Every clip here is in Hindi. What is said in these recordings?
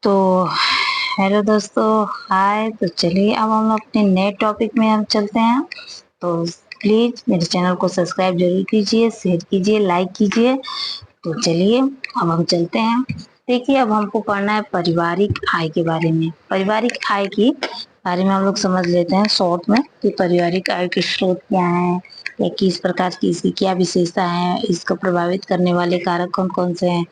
तो हेलो दोस्तों, हाय। तो चलिए अब हम अपने नए टॉपिक में हम चलते हैं। तो प्लीज मेरे चैनल को सब्सक्राइब जरूर कीजिए, शेयर कीजिए, लाइक कीजिए। तो चलिए अब हम चलते हैं। देखिए, अब हमको पढ़ना है पारिवारिक आय के बारे में। पारिवारिक आय के बारे में हम लोग समझ लेते हैं शॉर्ट में कि पारिवारिक आय के स्रोत क्या है या किस प्रकार की इसकी क्या विशेषता है, इसको प्रभावित करने वाले कारक कौन कौन से हैं,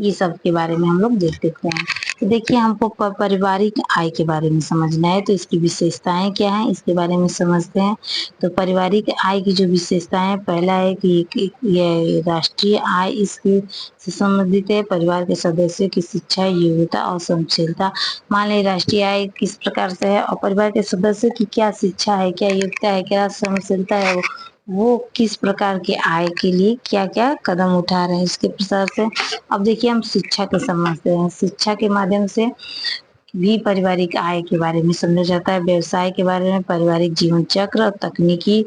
ये सब के बारे में हम लोग देख लेते हैं। तो देखिए, हमको पारिवारिक आय के बारे में समझना है, तो इसकी विशेषताएं क्या हैं इसके बारे में समझते हैं। तो पारिवारिक आय की जो विशेषताएं हैं, पहला है कि ये राष्ट्रीय आय इसकी से संबंधित है। परिवार के सदस्यों की शिक्षा, योग्यता और सहनशीलता। मान लीजिए राष्ट्रीय आय किस प्रकार से है और परिवार के सदस्य की क्या शिक्षा है, क्या योग्यता है, क्या सहनशीलता है, वो किस प्रकार के आय के लिए क्या क्या कदम उठा रहे हैं इसके प्रसार से। अब देखिए, हम शिक्षा के समझते हैं। शिक्षा के माध्यम से भी पारिवारिक आय के बारे में समझा जाता है। व्यवसाय के बारे में पारिवारिक जीवन चक्र, तकनीकी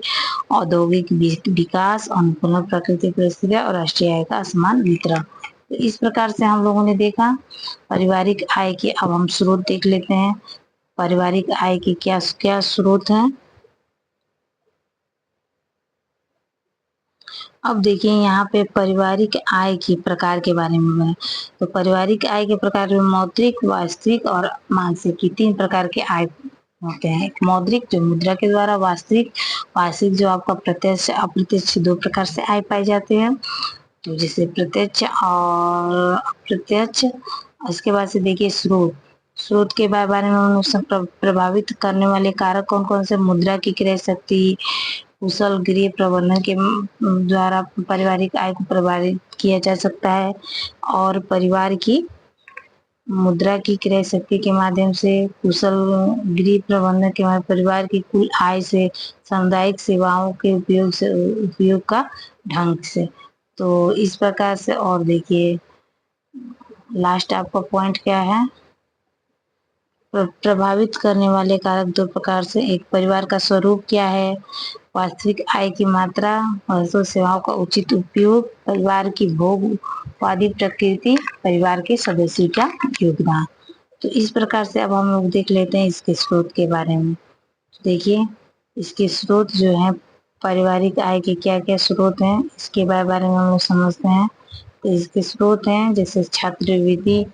औद्योगिक विकास, अनुकूल प्राकृतिक परिस्थितियां और राष्ट्रीय आय का असमान वितरण। तो इस प्रकार से हम लोगों ने देखा पारिवारिक आय के। अब हम स्रोत देख लेते हैं। पारिवारिक आय के क्या क्या स्रोत हैं। अब देखिए, यहाँ पे पारिवारिक आय के प्रकार के बारे में है। तो पारिवारिक आय के प्रकार में मौद्रिक, वास्तविक और मानसिक की 3 प्रकार के आय होते हैं। एक मौद्रिक जो मुद्रा के द्वारा, वास्तविक वार्षिक जो आपका प्रत्यक्ष अप्रत्यक्ष 2 प्रकार से आय पाए जाते हैं। तो जैसे प्रत्यक्ष और अप्रत्यक्ष। इसके बाद से देखिए स्रोत। स्रोत के बारे में प्रभावित करने वाले कारक कौन कौन से। मुद्रा की क्रय शक्ति, कुशल गृह प्रबंधन के द्वारा पारिवारिक आय को प्रभावित किया जा सकता है। और परिवार की मुद्रा की क्रय शक्ति के माध्यम से, कुशल गृह प्रबंधन के माध्यम परिवार की कुल आय से, सामुदायिक सेवाओं के उपयोग का ढंग से। तो इस प्रकार से। और देखिए लास्ट आपका पॉइंट क्या है। प्रभावित करने वाले कारक 2 प्रकार से। एक परिवार का स्वरूप क्या है, वास्तविक आय की मात्रा, वस्तु सेवाओं का उचित उपयोग, परिवार की भोगवादी प्रकृति, परिवार के सदस्यों का योगदान। तो इस प्रकार से अब हम लोग देख लेते हैं इसके स्रोत के बारे में। देखिए, इसके स्रोत जो है, पारिवारिक आय के क्या क्या स्रोत हैं इसके बारे में हम लोग समझते हैं। तो इसके स्रोत हैं जैसे छात्रवृत्ति,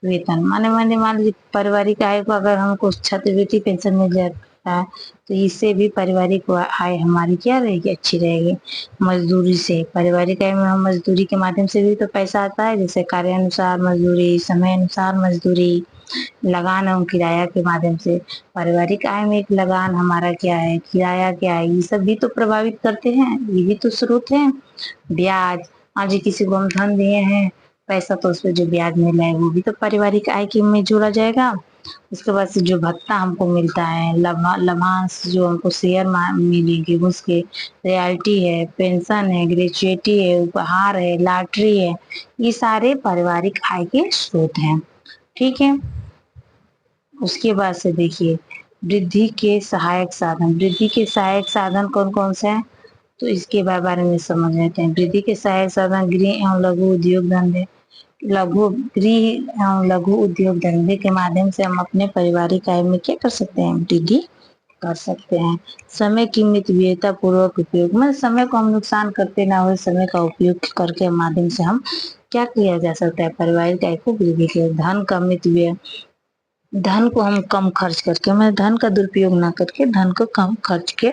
वेतन। माने माने मान लीजिए पारिवारिक आय को अगर हमको छात्रवृत्ति पेंशन मिल जाता है तो इससे भी पारिवारिक आय हमारी क्या रहेगी, अच्छी रहेगी। मजदूरी से, पारिवारिक आय में हम मजदूरी के माध्यम से भी तो पैसा आता है, जैसे कार्यानुसार मजदूरी, समय अनुसार मजदूरी, लगान एवं किराया के माध्यम से। पारिवारिक आय में एक लगान हमारा क्या है, किराया क्या है, ये सब भी तो प्रभावित करते हैं, ये भी तो स्रोत है। ब्याज, आज किसी को हम धन दिए हैं पैसा, तो उसपे जो ब्याज मिला है वो भी तो पारिवारिक आय के में जोड़ा जाएगा। उसके बाद से जो भत्ता हमको मिलता है, लाभांश जो हमको शेयर मिलेंगे उसके, रॉयल्टी है, पेंशन है, ग्रेचुइटी है, उपहार है, लॉटरी है, ये सारे पारिवारिक आय के स्रोत हैं। ठीक है। उसके बाद से देखिए वृद्धि के सहायक साधन। वृद्धि के सहायक साधन कौन कौन से हैं, तो इसके बारे में समझ लेते हैं। वृद्धि के सहायक साधन गृह एवं लघु उद्योग धंधे। गृह एवं लघु उद्योग धंधे के माध्यम से हम अपने पारिवारिक आय में क्या कर सकते हैं, वृद्धि कर सकते हैं। समय की मितव्ययिता पूर्वक उपयोग में, समय को हम नुकसान करते ना हुए समय का उपयोग करके माध्यम से हम क्या किया जा सकता है, पारिवारिक आय को वृद्धि किया। धन का मितव्यय, धन को हम कम खर्च करके, मैं धन का दुरुपयोग ना करके धन को कम खर्च के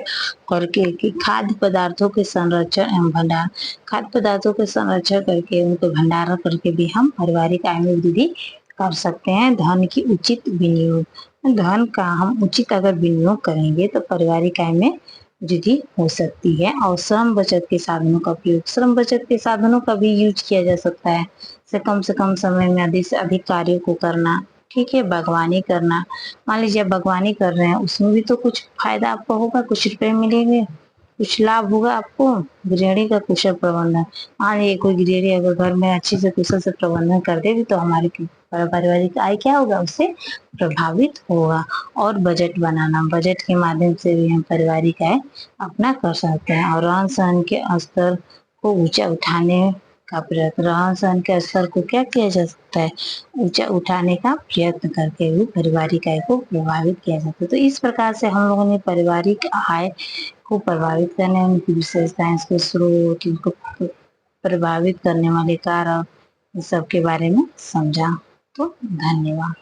करके कि खाद्य पदार्थों के संरक्षण एवं भंडार, खाद्य पदार्थों के संरक्षण करके उनको भंडारण करके भी हम पारिवारिक आय में वृद्धि कर सकते हैं। धन की उचित विनियोग, धन का हम उचित अगर विनियोग करेंगे तो पारिवारिक आय में वृद्धि हो सकती है। और श्रम बचत के साधनों का उपयोग, श्रम बचत के साधनों का भी यूज किया जा सकता है। से कम समय में अधिक से अधिक कार्यों को करना। ठीक है। बागवानी करना, मान लीजिए आप बागवानी कर रहे हैं, उसमें भी तो कुछ फायदा आपको होगा, कुछ रुपए मिलेंगे, कुछ लाभ होगा आपको। गृहिणी का कुशल प्रबंधन, मान लीजिए कोई गृहिणी अगर घर में अच्छे से कुशल से प्रबंधन कर देगी तो हमारी पारिवारिक आय क्या होगा, उससे प्रभावित होगा। और बजट बनाना, बजट के माध्यम से भी हम पारिवारिक आय अपना कर सकते हैं। और रहन सहन के स्तर को ऊंचा उठाने का प्रयत्न, रहन सहन के स्तर को क्या किया जा सकता है, ऊंचा उठाने का प्रयत्न करके भी पारिवारिक आय को प्रभावित किया जाता है। तो इस प्रकार से हम लोगों ने पारिवारिक आय को प्रभावित करने, उनकी विशेषताएं, उसके स्रोत, उनको प्रभावित करने वाले कारक, इस सब के बारे में समझा। तो धन्यवाद।